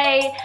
today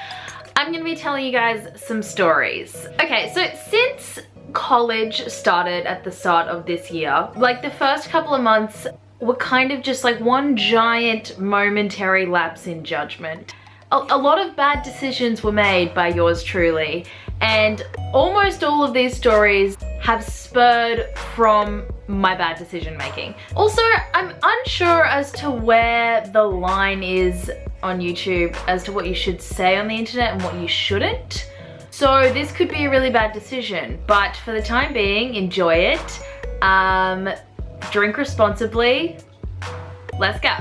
I'm gonna be telling you guys some stories. Okay, so since college started at the start of this year, like the first couple of months were kind of just like one giant momentary lapse in judgment. A lot of bad decisions were made by yours truly, and almost all of these stories have spurred from my bad decision making. Also, I'm unsure as to where the line is on YouTube as to what you should say on the internet and what you shouldn't. So this could be a really bad decision, but for the time being, enjoy it. Drink responsibly. Let's go.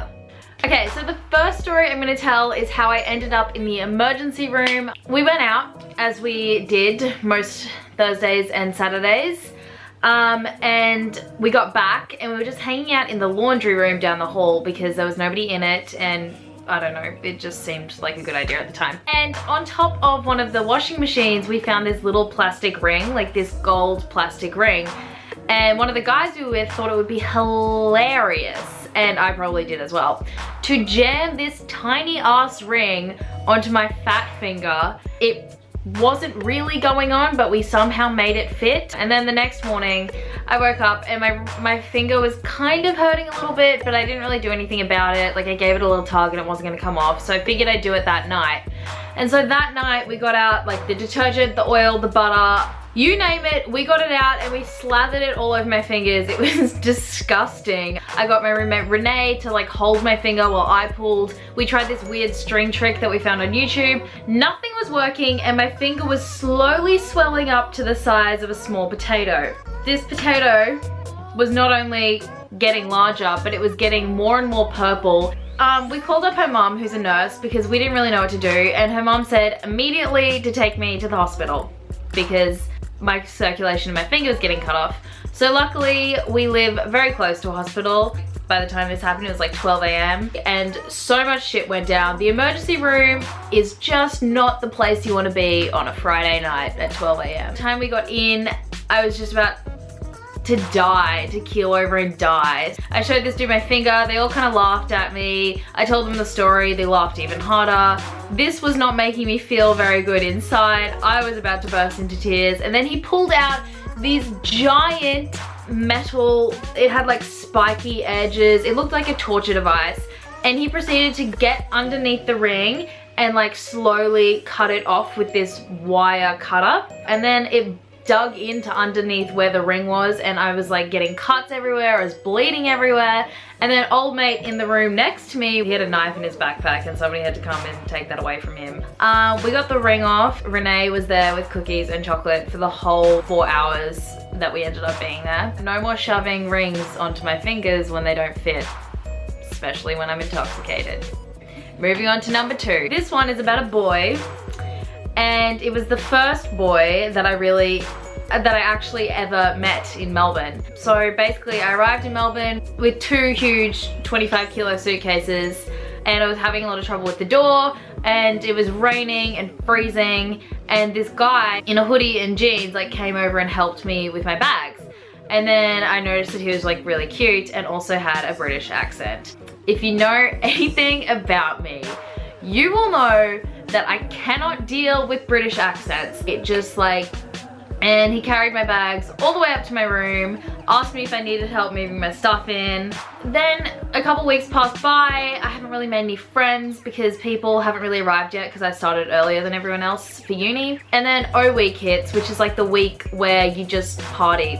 Okay, so the first story I'm gonna tell is how I ended up in the emergency room. We went out, as we did most Thursdays and Saturdays, and we got back and we were just hanging out in the laundry room down the hall because there was nobody in it, and I don't know, it just seemed like a good idea at the time. And on top of one of the washing machines, we found this little plastic ring, like this gold plastic ring. And one of the guys we were with thought it would be hilarious, and I probably did as well, to jam this tiny ass ring onto my fat finger. It wasn't really going on, but we somehow made it fit. And then the next morning I woke up and my finger was kind of hurting a little bit, but I didn't really do anything about it. Like, I gave it a little tug and it wasn't gonna come off, so I figured I'd do it that night. And so that night we got out like the detergent, the oil, the butter, you name it, we got it out and we slathered it all over my fingers. It was disgusting. I got my roommate Renee to like hold my finger while I pulled. We tried this weird string trick that we found on YouTube. Nothing was working and my finger was slowly swelling up to the size of a small potato. This potato was not only getting larger, but it was getting more and more purple. We called up her mom, who's a nurse, because we didn't really know what to do, and her mom said immediately to take me to the hospital because my circulation in my finger was getting cut off. So luckily we live very close to a hospital. By the time this happened, it was like 12 AM and so much shit went down. The emergency room is just not the place you want to be on a Friday night at 12 AM. The time we got in, I was just about to die, to keel over and die. I showed this dude my finger, they all kind of laughed at me. I told them the story, they laughed even harder. This was not making me feel very good inside. I was about to burst into tears, and then he pulled out these giant metal, it had like spiky edges, it looked like a torture device, and he proceeded to get underneath the ring and like slowly cut it off with this wire cutter, and then it dug into underneath where the ring was, and I was like getting cuts everywhere, I was bleeding everywhere. And then old mate in the room next to me, he had a knife in his backpack and somebody had to come and take that away from him. We got the ring off. Renee was there with cookies and chocolate for the whole 4 hours that we ended up being there. No more shoving rings onto my fingers when they don't fit, especially when I'm intoxicated. Moving on to number 2. This one is about a boy, and it was the first boy that I actually ever met in Melbourne. So basically I arrived in Melbourne with 2 huge 25 kilo suitcases, and I was having a lot of trouble with the door, and it was raining and freezing, and this guy in a hoodie and jeans like came over and helped me with my bags. And then I noticed that he was like really cute and also had a British accent. If you know anything about me, you will know that I cannot deal with British accents. It just like, and he carried my bags all the way up to my room, asked me if I needed help moving my stuff in. Then a couple weeks passed by. I haven't really made any friends because people haven't really arrived yet because I started earlier than everyone else for uni. And then O week hits, which is like the week where you just party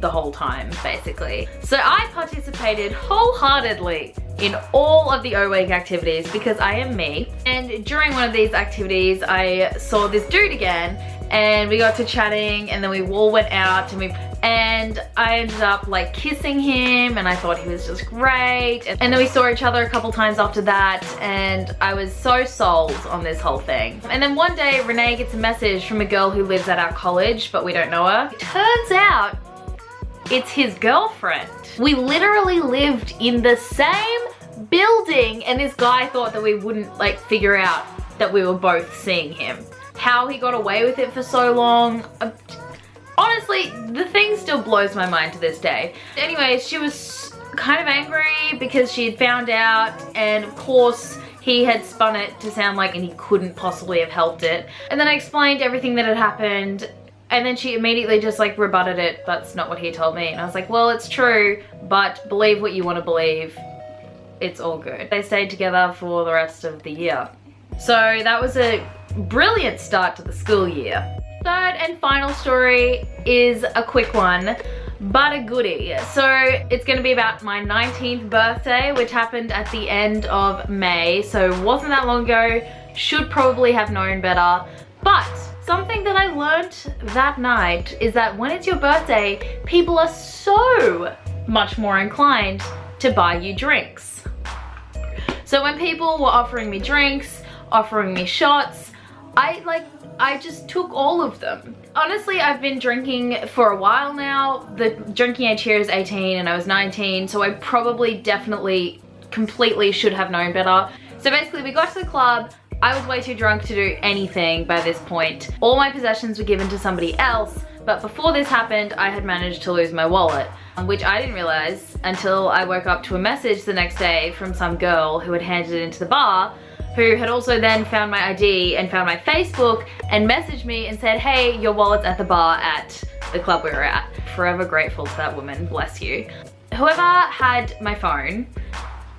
the whole time, basically. So I participated wholeheartedly in all of the O week activities because I am me. And during one of these activities, I saw this dude again, and we got to chatting, and then we all went out and I ended up like kissing him, and I thought he was just great. And then we saw each other a couple times after that, and I was so sold on this whole thing. And then one day Renee gets a message from a girl who lives at our college, but we don't know her. It turns out it's his girlfriend. We literally lived in the same building, and this guy thought that we wouldn't like figure out that we were both seeing him. How he got away with it for so long, honestly, the thing still blows my mind to this day. Anyway, she was kind of angry because she had found out, and of course he had spun it to sound like, and he couldn't possibly have helped it. And then I explained everything that had happened, and then she immediately just like rebutted it. That's not what he told me. And I was like, well, it's true, but believe what you want to believe. It's all good. They stayed together for the rest of the year. So that was a brilliant start to the school year. Third and final story is a quick one, but a goodie. So it's gonna be about my 19th birthday, which happened at the end of May. So it wasn't that long ago, should probably have known better. But something that I learned that night is that when it's your birthday, people are so much more inclined to buy you drinks. So when people were offering me drinks, offering me shots, I just took all of them. Honestly, I've been drinking for a while now. The drinking age here is 18 and I was 19, so I probably definitely completely should have known better. So basically we got to the club, I was way too drunk to do anything by this point. All my possessions were given to somebody else, but before this happened, I had managed to lose my wallet, which I didn't realize until I woke up to a message the next day from some girl who had handed it into the bar, who had also then found my ID and found my Facebook and messaged me and said, hey, your wallet's at the bar at the club we were at. Forever grateful to that woman, bless you. Whoever had my phone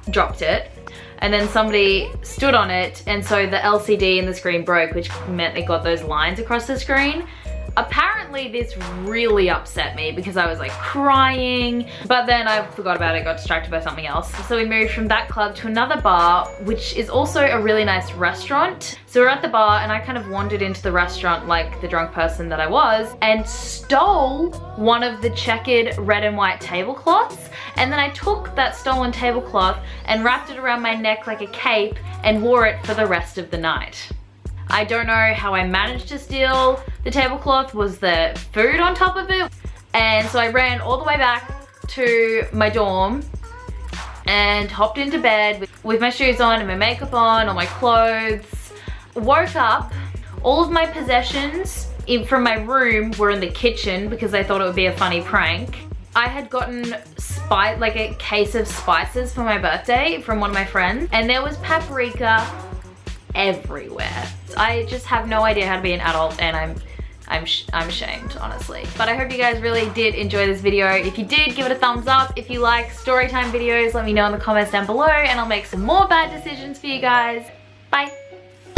dropped it, and then somebody stood on it, and so the LCD in the screen broke, which meant it got those lines across the screen. Apparently this really upset me because I was like crying, but then I forgot about it, got distracted by something else. So we moved from that club to another bar, which is also a really nice restaurant. So we're at the bar and I kind of wandered into the restaurant like the drunk person that I was and stole one of the checkered red and white tablecloths. And then I took that stolen tablecloth and wrapped it around my neck like a cape and wore it for the rest of the night. I don't know how I managed to steal the tablecloth. Was there food on top of it? And so I ran all the way back to my dorm and hopped into bed with my shoes on and my makeup on, all my clothes. Woke up, all of my possessions from my room were in the kitchen because I thought it would be a funny prank. I had gotten like a case of spices for my birthday from one of my friends, and there was paprika everywhere. I just have no idea how to be an adult, and I'm ashamed, honestly. But I hope you guys really did enjoy this video. If you did, give it a thumbs up. If you like story time videos, let me know in the comments down below and I'll make some more bad decisions for you guys. Bye.